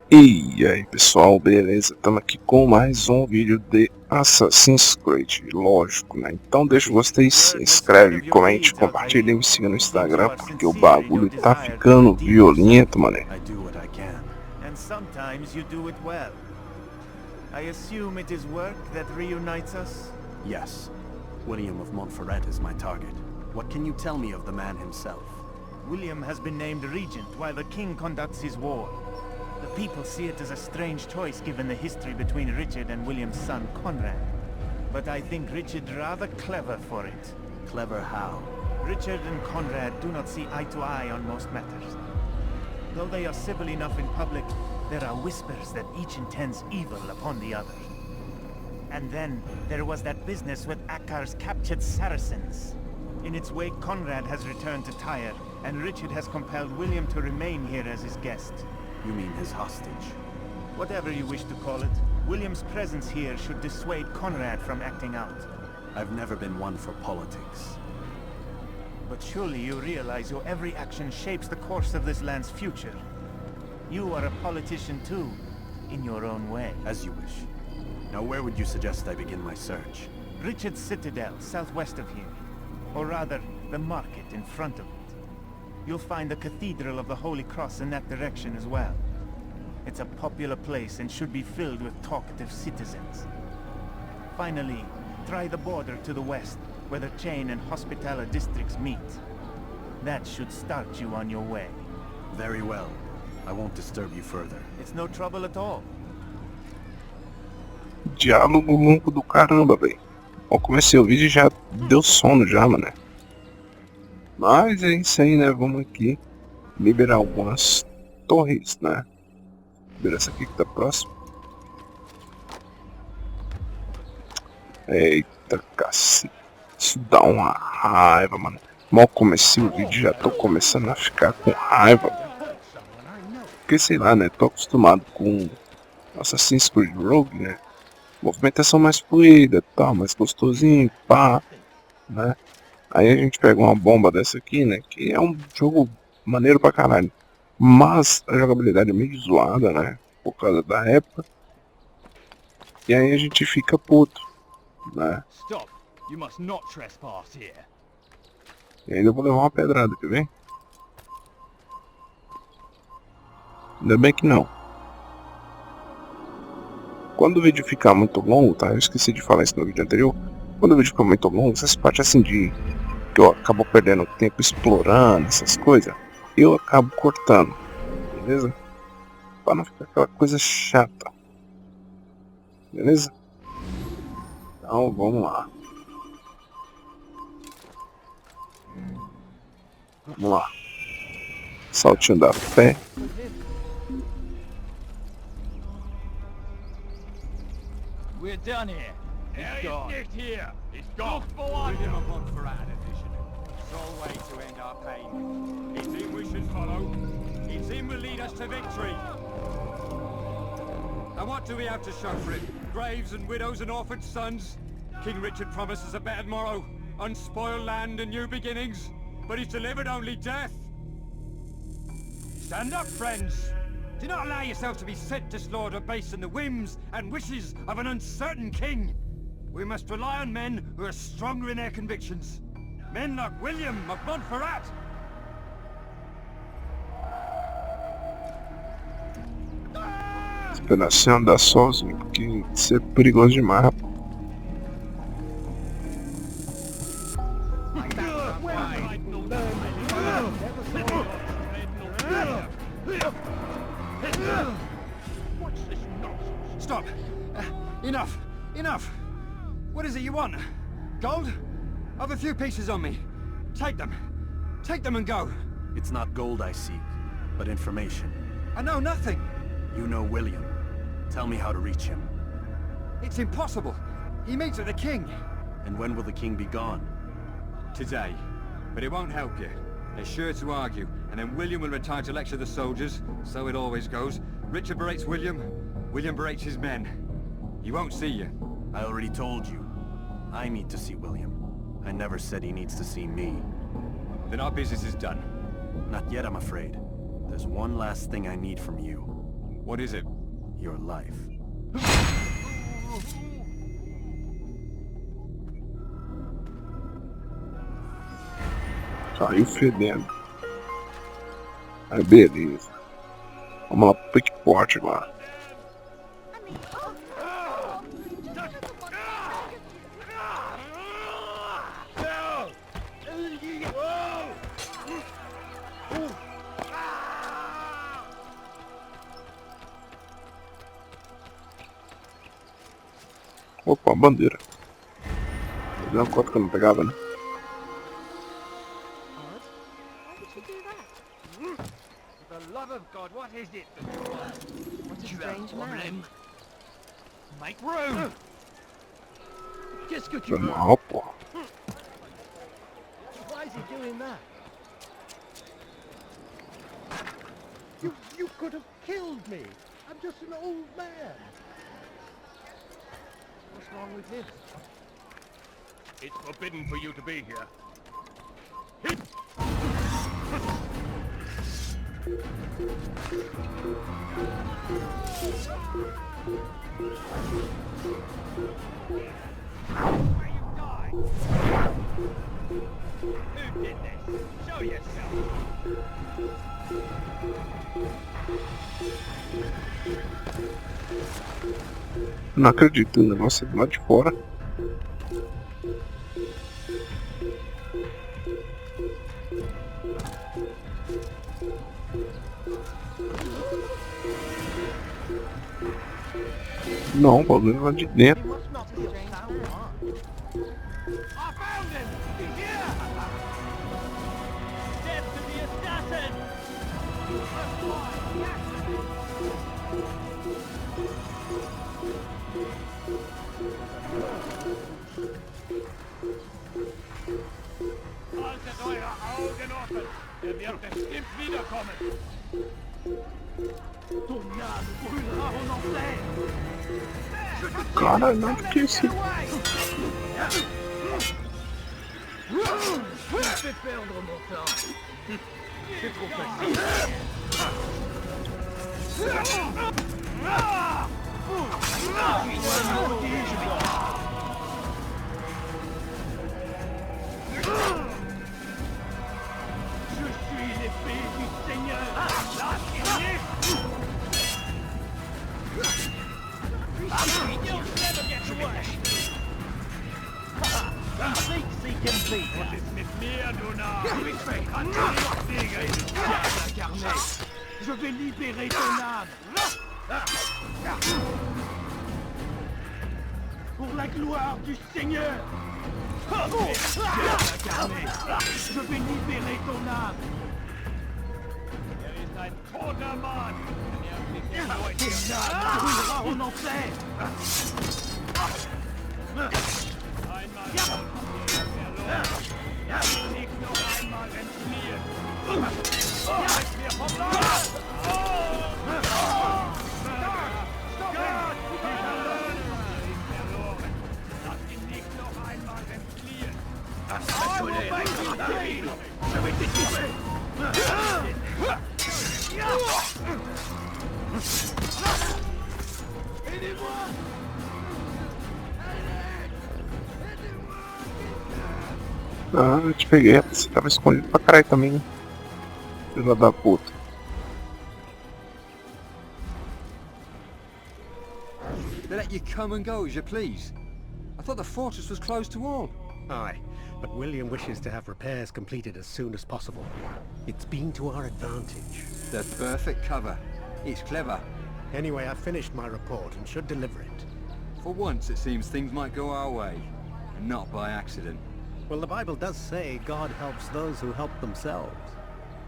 E aí pessoal, beleza? Estamos aqui com mais um vídeo de Assassin's Creed, lógico, né? Então deixa o gostei, se inscreve, comente, compartilha e me siga no Instagram, porque o bagulho tá ficando violento, mané. I assume it is work that reunites us? Yes. William of Montferrat is my target. What can you tell me of the man himself? William has been named regent while the king conducts his war. The people see it as a strange choice given the history between Richard and William's son Conrad. But I think Richard rather clever for it. Clever how? Richard and Conrad do not see eye to eye on most matters. Though they are civil enough in public, there are whispers that each intends evil upon the other. And then, there was that business with Akkar's captured Saracens. In its wake, Conrad has returned to Tyre, and Richard has compelled William to remain here as his guest. You mean his hostage? Whatever you wish to call it, William's presence here should dissuade Conrad from acting out. I've never been one for politics. But surely you realize your every action shapes the course of this land's future. You are a politician too, in your own way. As you wish. Now where would you suggest I begin my search? Richard's Citadel, southwest of here. Or rather, the market in front of it. You'll find the Cathedral of the Holy Cross in that direction as well. It's a popular place and should be filled with talkative citizens. Finally, try the border to the west, where the Chain and Hospitaller districts meet. That should start you on your way. Very well. I won't disturb you further. It's no trouble at all. Diálogo longo do caramba, velho. Ó, comecei o vídeo e já deu sono já, mano. Mas é isso aí, né? Vamos aqui liberar algumas torres, né? Liberar essa aqui que tá próximo. Eita, cacete. Isso dá uma raiva, mano. Mal comecei o vídeo já tô começando a ficar com raiva. Porque sei lá, né? Tô acostumado com Assassin's Creed Rogue, né? Movimentação mais fluida, tal, mais gostosinho, pá, né? Aí a gente pega uma bomba dessa aqui, né? Que é um jogo maneiro pra caralho. Mas a jogabilidade é meio zoada, né? Por causa da época. E aí a gente fica puto, né? Stop. You must not trespass here. E ainda eu vou levar uma pedrada, quer ver? Ainda bem que não. Quando o vídeo ficar muito longo, tá? Eu esqueci de falar isso no vídeo anterior. Quando o vídeo fica muito longo, essas partes assim de... que eu acabo perdendo tempo explorando essas coisas, eu acabo cortando, beleza? Pra não ficar aquela coisa chata. Beleza? Então vamos lá. Vamos lá. Saltinho da fé. We're done here. It's gone. It's here. It's gone. William of Montferrat edition. Sole way to end our pain. It's him we should follow. It's him will lead us to victory. And what do we have to show for it? Graves and widows and orphaned sons? King Richard promises a better morrow, unspoiled land and new beginnings, but he's delivered only death. Stand up, friends. Do not allow yourself to be sent to slaughter based on the whims and wishes of an uncertain king. We must rely on men who are stronger in their convictions. Men like William of Montferrat. Esperar você andar sozinho, porque isso é perigoso demais, rapaz. Stop! Enough! Enough! What is it you want? Gold? I've a few pieces on me. Take them. Take them and go. It's not gold I seek, but information. I know nothing. You know William. Tell me how to reach him. It's impossible. He meets with the king. And when will the king be gone? Today. But it won't help you. They're sure to argue, and then William will retire to lecture the soldiers. So it always goes. Richard berates William. William berates his men. He won't see you. I already told you. I need to see William. I never said he needs to see me. Then our business is done. Not yet, I'm afraid. There's one last thing I need from you. What is it? Your life. Saiu fedendo. Aí beleza. Vamos lá pro pickpocket agora. Opa, bandeira. Deu uma conta que eu não pegava, né? For the love of God, what is it? What a strange man. Make room! Qu'est-ce que tu Foi veux? mal, porra. Why is he doing that? You could have killed me. I'm just an old man. What's wrong with him? It's forbidden for you to be here. Where you die? Who did this? Show yourself. Não acredito, o negócio é do lado de fora. Não, o bagulho é lá de dentro. He must not be of sound mind. I found him! He's here! Death to the assassin! That's why, yes! Haltet eure Augen offen. Er wird bestimmt wiederkommen. Ton âme brûlera en enfer! Caralho, não, que isso? Tu m'as fait perdre mon temps. C'est trop facile. Je suis l'épée du Seigneur. Was ist mit mir, du Narr? Incarné, je vais libérer ton âme. Pour la gloire du Seigneur. Incarné, je vais libérer ton âme. Er ist ein toter Mann. Er blickt Ton nicht âme brûlera en enfer. einmal verloren. Liegt noch einmal entfliehen. Seid mir vom Land! Lass ihn nicht noch einmal entfliehen. Je vais t'étouffer. Aidez-moi! Ah, eu te peguei, você tava escondido pra caralho também. Filha da puta. They let you come and go as you please. I thought the fortress was closed to all. Aye, but William wishes to have repairs completed as soon as possible. It's been to our advantage. The perfect cover. It's clever. Anyway, I finished my report and should deliver it. For once, it seems things might go our way, and not by accident. Well, the Bible does say God helps those who help themselves.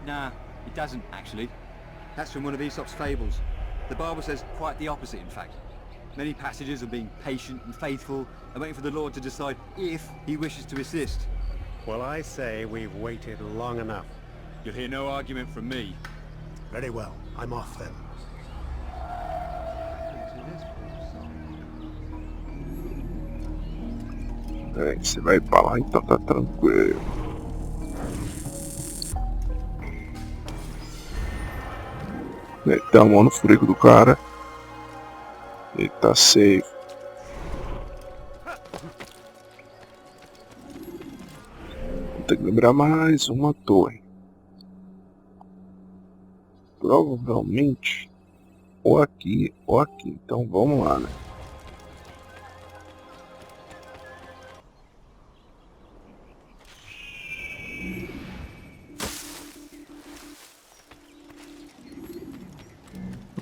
Nah, it doesn't, actually. That's from one of Aesop's fables. The Bible says quite the opposite, in fact. Many passages of being patient and faithful, and waiting for the Lord to decide if he wishes to assist. Well, I say we've waited long enough. You'll hear no argument from me. Very well, I'm off then. É, você vai pra lá, então tá tranquilo. Dá a mão no furico do cara. Ele tá safe. Vou ter que lembrar mais uma torre. Provavelmente ou aqui ou aqui. Então vamos lá, né?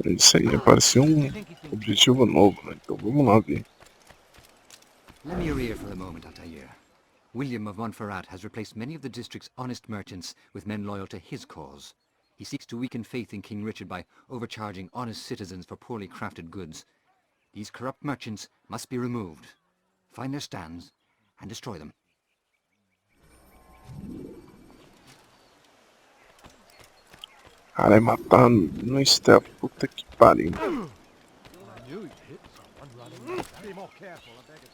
Isso aí, apareceu um objetivo novo, né? Então vamos lá ver. Lend me your ear for a moment, Altair. William of Montferrat has replaced many of the district's honest merchants with men loyal to his cause. He seeks to weaken faith in King Richard by overcharging honest citizens for poorly crafted goods. These corrupt merchants must be removed. Find their stands and destroy them. Cara, matar no stealth, puta que pariu. Be more careful, I beg of you.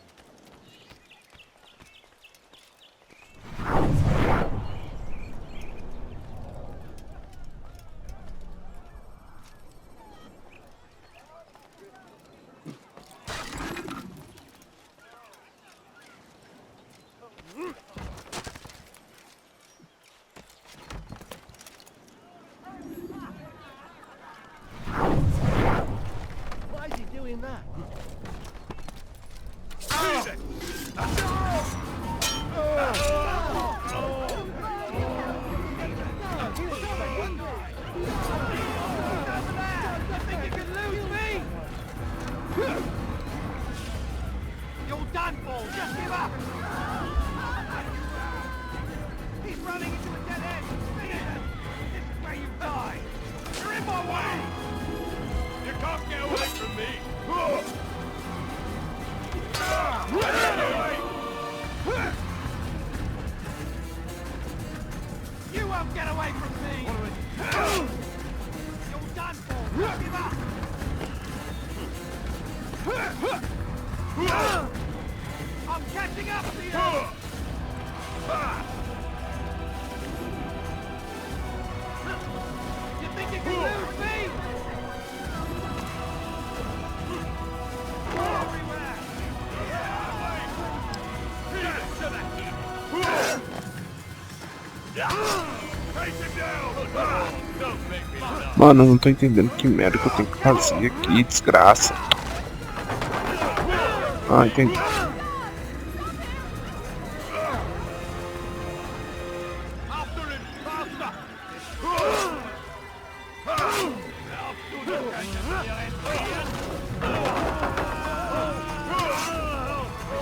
Why is he doing that? You're done for! Just give up! He's running into a dead end! This is where you die! You're in my way! You can't get away from me! You won't get away from me! You're done for! Just give up! I'm catching up to you! You think you can lose me? Everywhere! Take him down! Don't make me laugh! Mano, eu não tô entendendo que merda que eu tenho que fazer aqui, desgraça. Ah, entendi. After him! Faster!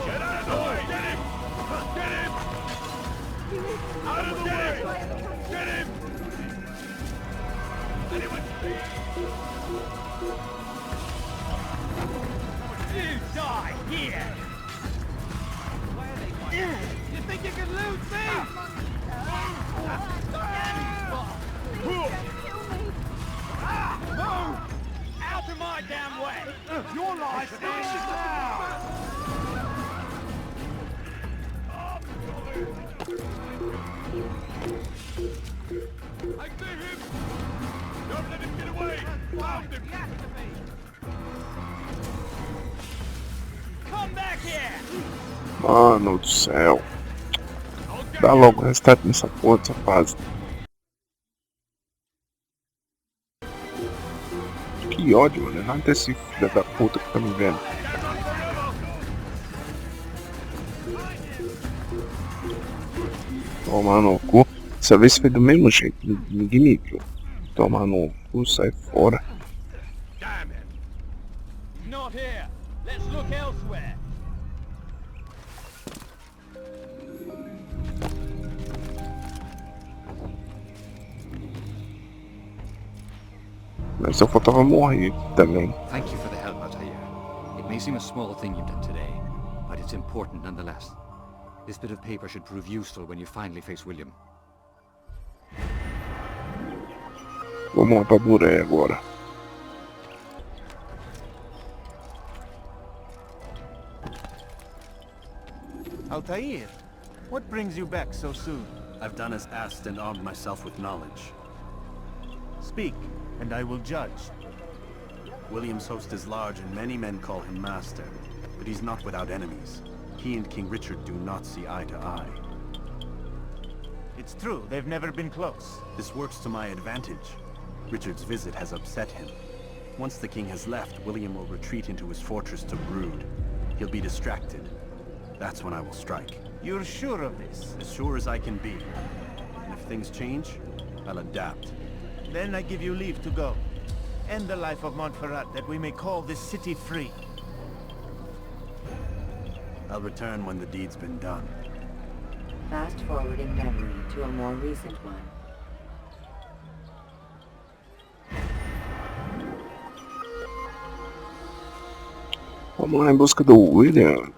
Get out of the way! Get him! Get him! Out of the way! Get him! Anyone? You die here! You think you can lose me? Move! Out of my damn way! Your life stands now! I see him! Don't let him get away! Found him! Come back here! Mano do céu. Dá logo o restart nessa porra dessa fase. Que ódio, mano. Nada desse filho da puta que tá me vendo. Tomar no cu. Dessa vez foi do mesmo jeito. Ninguém me viu. Tomar no cu, sai fora. Damn it! He's not here! Let's look elsewhere! Mas só faltava morrer também. Thank you for the help, Altair. It may seem a small thing you've done today, but it's important nonetheless. This bit of paper should prove useful when you finally face William. Vamos lá pra Buré agora. Altair, what brings you back so soon? I've done as asked and armed myself with knowledge. Speak, and I will judge. William's host is large and many men call him master, but he's not without enemies. He and King Richard do not see eye to eye. It's true, they've never been close. This works to my advantage. Richard's visit has upset him. Once the king has left, William will retreat into his fortress to brood. He'll be distracted. That's when I will strike. You're sure of this? As sure as I can be. And if things change, I'll adapt. Then I give you leave to go. End the life of Montferrat, that we may call this city free. I'll return when the deed's been done. Fast forwarding memory to a more recent one. Vamos lá em busca do William.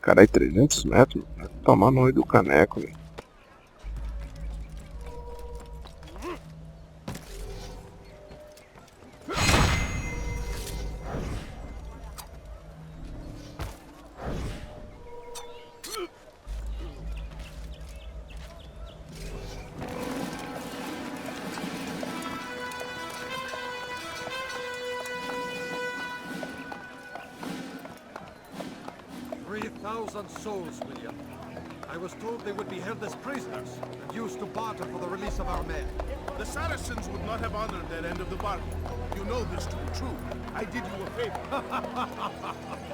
Carai, 300 metros? Vai tomar no olho do caneco, velho. Souls, William. I was told they would be held as prisoners and used to barter for the release of our men. The Saracens would not have honored their end of the bargain. You know this to be true. I did you a favor.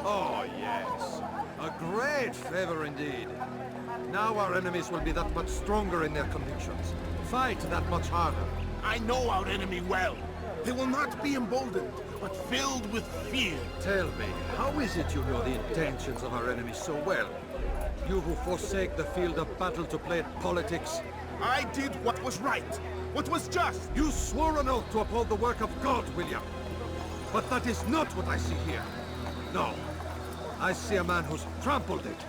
Oh, yes. A great favor indeed. Now our enemies will be that much stronger in their convictions. Fight that much harder. I know our enemy well. They will not be emboldened, but filled with fear. Tell me, how is it you know the intentions of our enemies so well? You who forsake the field of battle to play at politics. I did what was right, what was just. You swore an oath to uphold the work of God, William. But that is not what I see here. No. I see a man who's trampled it.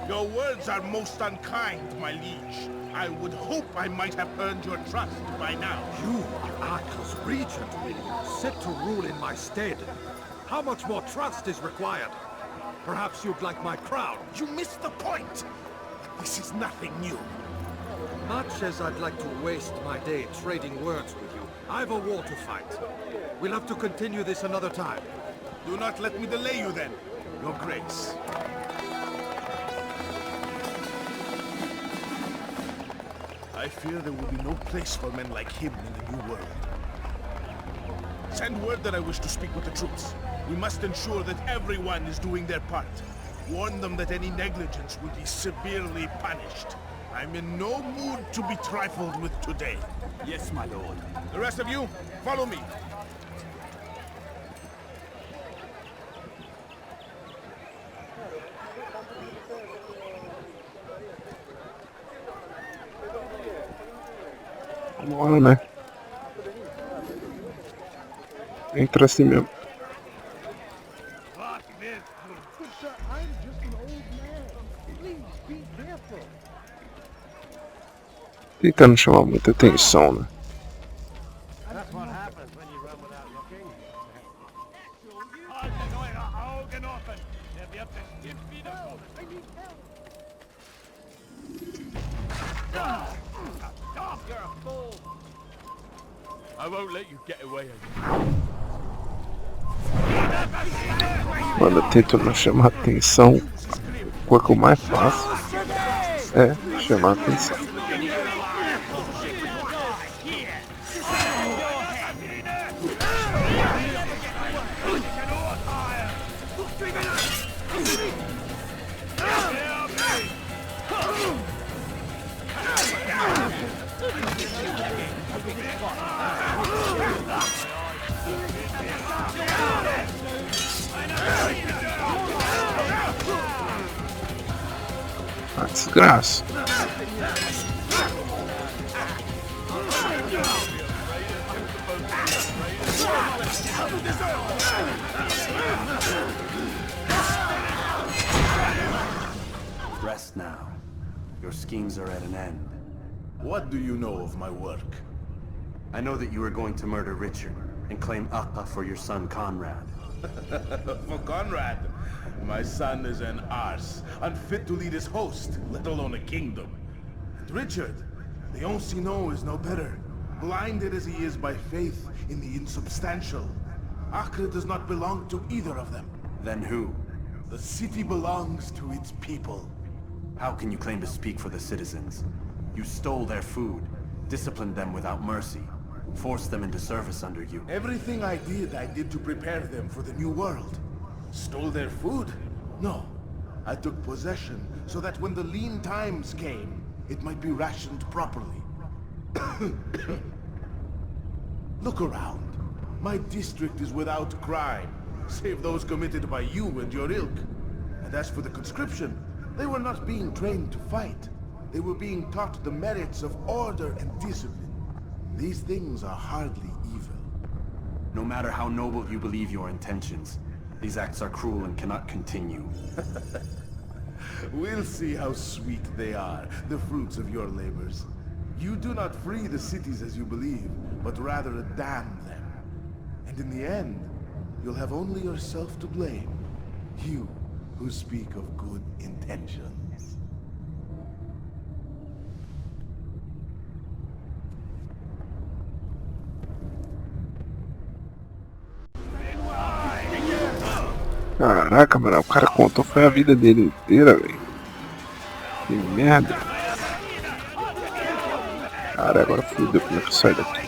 Your words are most unkind, my liege. I would hope I might have earned your trust by now. You are Arkell's regent, William, set to rule in my stead. How much more trust is required? Perhaps you'd like my crown. You missed the point. This is nothing new. Much as I'd like to waste my day trading words with you, I've a war to fight. We'll have to continue this another time. Do not let me delay you then, Your Grace. I fear there will be no place for men like him in the New World. Send word that I wish to speak with the troops. We must ensure that everyone is doing their part. Warn them that any negligence will be severely punished. I'm in no mood to be trifled with today. Yes, my lord. The rest of you, follow me. Vamos lá, né? Entra assim mesmo. Fica não chama muita atenção, né? I won't let you get away again. Quando eu tento não chamar atenção, a coisa que eu mais faço é chamar atenção. Ah, desgraça. Rest now. Your schemes are at an end. What do you know of my work? I know that you are going to murder Richard and claim Akka for your son Conrad. For Conrad, my son is an arse, unfit to lead his host, let alone a kingdom. And Richard, the Oncino is no better. blinded as he is by faith in the insubstantial. Acre does not belong to either of them. Then who? The city belongs to its people. How can you claim to speak for the citizens? You stole their food, disciplined them without mercy, forced them into service under you. Everything I did to prepare them for the new world. Stole their food? No. I took possession so that when the lean times came, it might be rationed properly. Look around. My district is without crime, save those committed by you and your ilk. And as for the conscription, they were not being trained to fight. They were being taught the merits of order and discipline. These things are hardly evil. No matter how noble you believe your intentions, these acts are cruel and cannot continue. We'll see how sweet they are, the fruits of your labors. You do not free the cities as you believe, but rather damn them. And in the end, you'll have only yourself to blame. You, who speak of good intentions. Caraca, mano, o cara contou foi a vida dele inteira, velho. Que merda. Cara, agora fudeu, como é que sai daqui?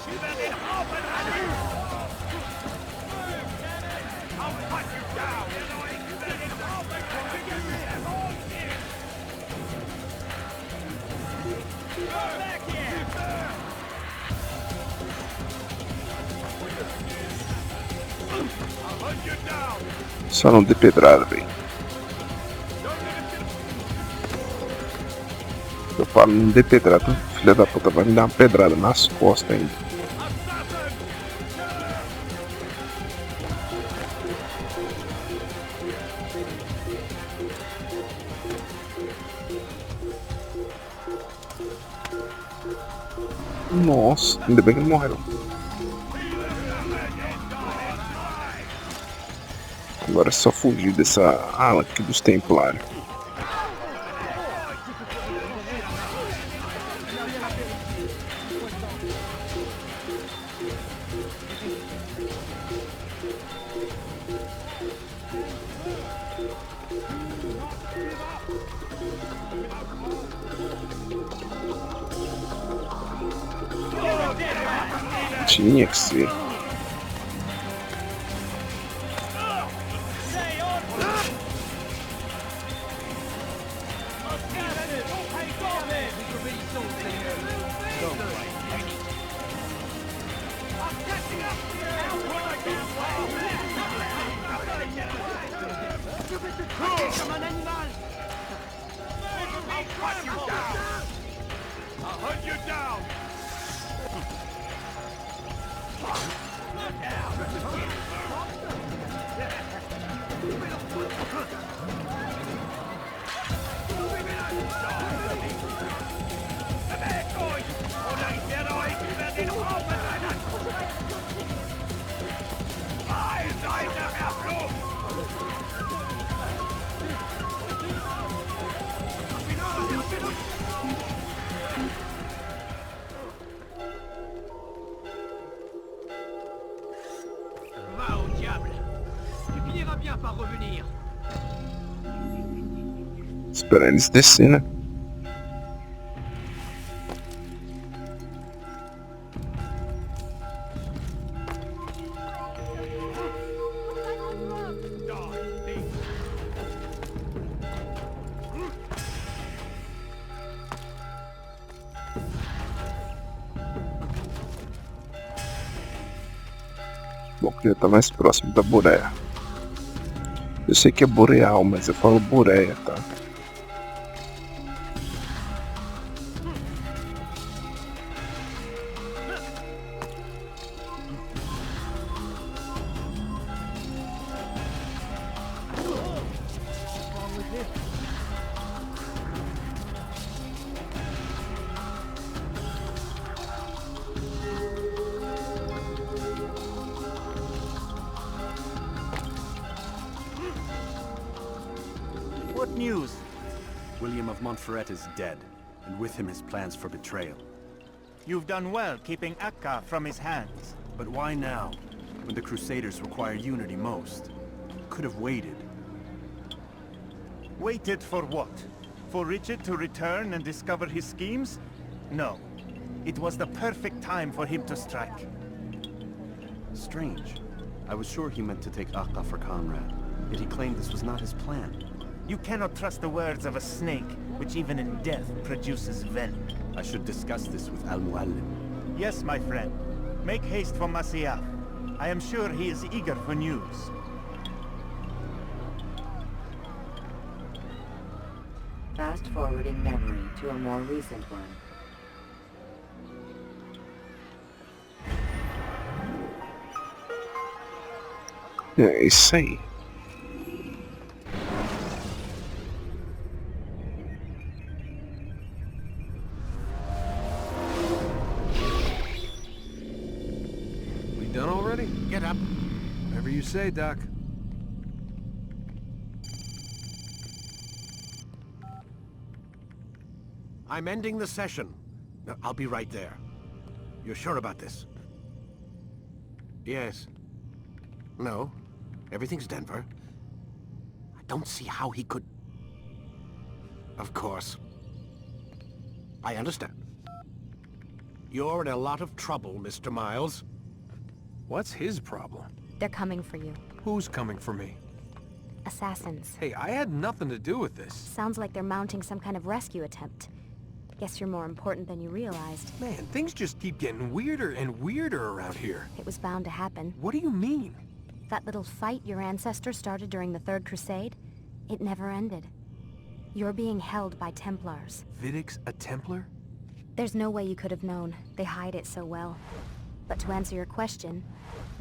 Só não dê pedrada, velho. Eu falo, não dê pedrada. Filha da puta vai me dar uma pedrada nas costas ainda. Nossa, ainda bem que não morreram. Agora é só fugir dessa ala aqui dos Templários. Tinha que ser. Esperar eles descer, né? Bom, queria estar mais próximo da Boreia. Eu sei que é boreal, mas eu falo boreia, tá? What news? William of Montferrat is dead, and with him his plans for betrayal. You've done well keeping Akka from his hands. But why now, when the Crusaders require unity most? Could have waited. Waited for what? For Richard to return and discover his schemes? No. It was the perfect time for him to strike. Strange. I was sure he meant to take Akka for Conrad, yet he claimed this was not his plan. You cannot trust the words of a snake, which even in death produces venom. I should discuss this with Al-Muallim. Yes, my friend. Make haste for Masyaf. I am sure he is eager for news. Fast-forwarding memory to a more recent one. É isso aí. We done already? Get up. Whatever you say, Doc. I'm ending the session. I'll be right there. You're sure about this? Yes. No. Everything's Denver. I don't see how he could... Of course. I understand. You're in a lot of trouble, Mr. Miles. What's his problem? They're coming for you. Who's coming for me? Assassins. Hey, I had nothing to do with this. Sounds like they're mounting some kind of rescue attempt. Guess you're more important than you realized. Man, things just keep getting weirder and weirder around here. It was bound to happen. What do you mean? That little fight your ancestor started during the Third Crusade, it never ended. You're being held by Templars. Vidic's a Templar? There's no way you could have known. They hide it so well. But to answer your question,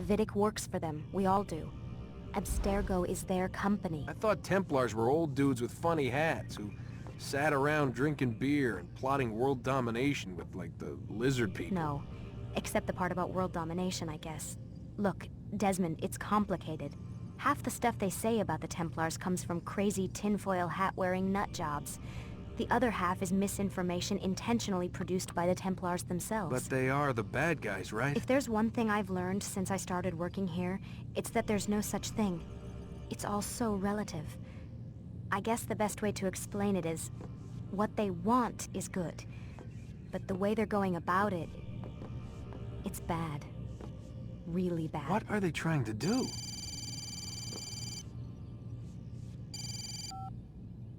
Vidic works for them. We all do. Abstergo is their company. I thought Templars were old dudes with funny hats who sat around drinking beer and plotting world domination with, like, the lizard people. No. Except the part about world domination, I guess. Look, Desmond, it's complicated. Half the stuff they say about the Templars comes from crazy tinfoil hat-wearing nut jobs. The other half is misinformation intentionally produced by the Templars themselves. But they are the bad guys, right? If there's one thing I've learned since I started working here, it's that there's no such thing. It's all so relative. I guess the best way to explain it is, what they want is good. But the way they're going about it, it's bad. Really bad. What are they trying to do?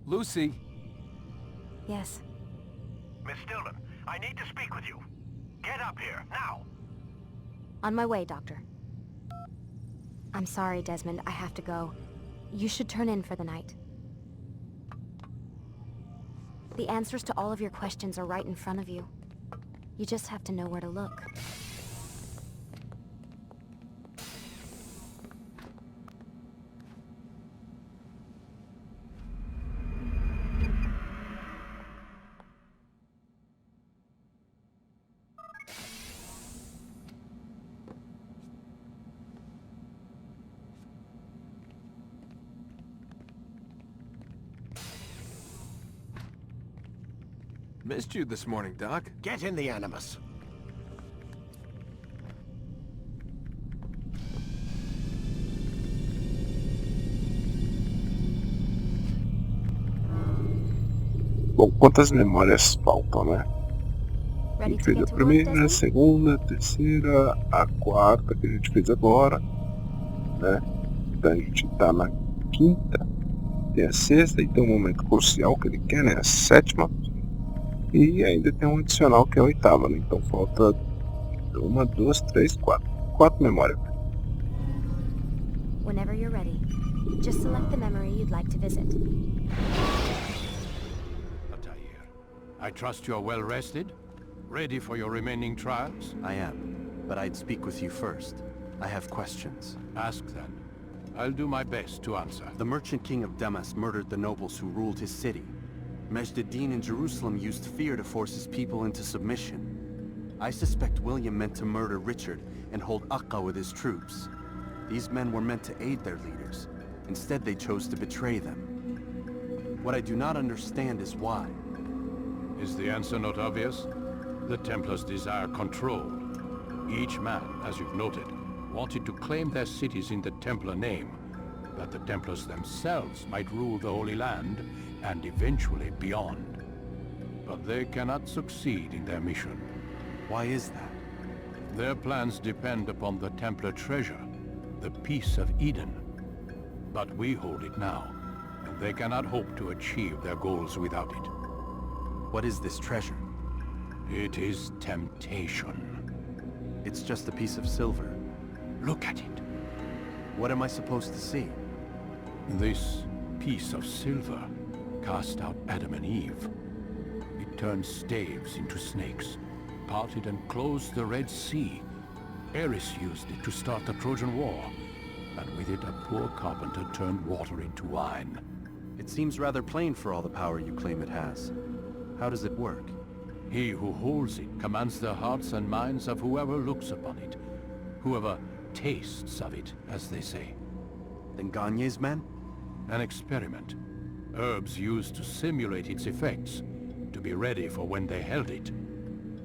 Lucy? Yes. Miss Stillman, I need to speak with you. Get up here, now! On my way, Doctor. I'm sorry, Desmond. I have to go. You should turn in for the night. The answers to all of your questions are right in front of you. You just have to know where to look. Missed you this morning, Doc. Get in the Animus. Bom, quantas memórias faltam, né? A Ready gente to fez get a to work, primeira, a Desmond? segunda, a terceira, a quarta que a gente fez agora, né? Então a gente tá na quinta, tem a sexta e tem um momento crucial que ele quer, né? A sétima. E ainda tem um adicional que é a oitava, né? Então falta uma, duas, três, quatro. Quatro memórias. Whenever you're ready, just select the memory you'd like to visit. Altair, I trust you're well rested? Ready for your remaining trials? I am, but I'd speak with you first. I have questions. Ask then. I'll do my best to answer. The merchant king of Damas murdered the nobles who ruled his city. Majd ad-Din in Jerusalem used fear to force his people into submission. I suspect William meant to murder Richard and hold Akka with his troops. These men were meant to aid their leaders. Instead, they chose to betray them. What I do not understand is why. Is the answer not obvious? The Templars desire control. Each man, as you've noted, wanted to claim their cities in the Templar name, that the Templars themselves might rule the Holy Land, and eventually beyond. But they cannot succeed in their mission. Why is that? Their plans depend upon the Templar treasure, the Peace of Eden. But we hold it now, and they cannot hope to achieve their goals without it. What is this treasure? It is temptation. It's just a piece of silver. Look at it. What am I supposed to see? This piece of silver cast out Adam and Eve. It turned staves into snakes, parted and closed the Red Sea. Eris used it to start the Trojan War, and with it a poor carpenter turned water into wine. It seems rather plain for all the power you claim it has. How does it work? He who holds it commands the hearts and minds of whoever looks upon it, whoever tastes of it, as they say. Then Gagne's men? An experiment. Herbs used to simulate its effects, to be ready for when they held it.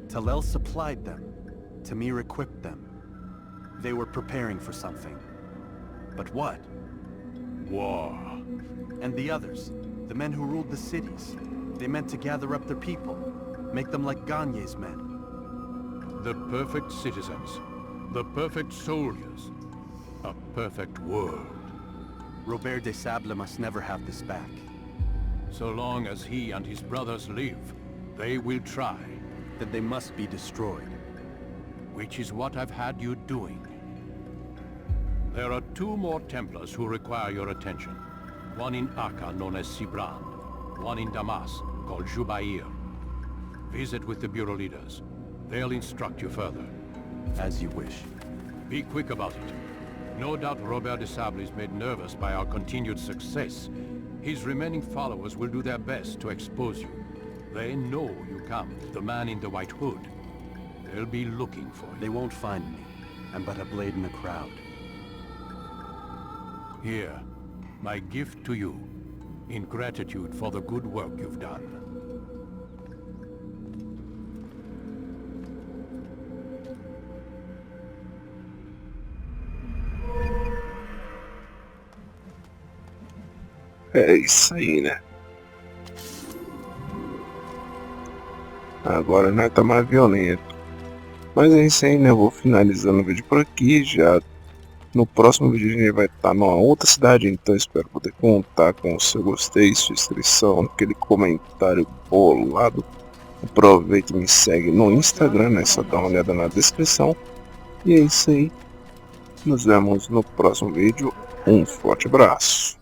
Talel supplied them. Tamir equipped them. They were preparing for something. But what? War. And the others, the men who ruled the cities, they meant to gather up their people, make them like Gagne's men. The perfect citizens, the perfect soldiers, a perfect world. Robert de Sable must never have this back. So long as he and his brothers live, they will try. Then they must be destroyed. Which is what I've had you doing. There are 2 more Templars who require your attention. One in Akka known as Sibrand, one in Damas called Jubair. Visit with the Bureau leaders. They'll instruct you further. As you wish. Be quick about it. No doubt Robert de Sable is made nervous by our continued success. His remaining followers will do their best to expose you. They know you come, the man in the white hood. They'll be looking for you. They won't find me. I'm but a blade in the crowd. Here, my gift to you, in gratitude for the good work you've done. É isso aí, né? Agora não tá mais violento. Mas é isso aí, né? Eu vou finalizando o vídeo por aqui. Já no próximo vídeo a gente vai estar numa outra cidade. Então espero poder contar com o seu gostei, sua inscrição, aquele comentário bolado. Aproveita e me segue no Instagram, né? Só dá uma olhada na descrição. E é isso aí. Nos vemos no próximo vídeo. Um forte abraço.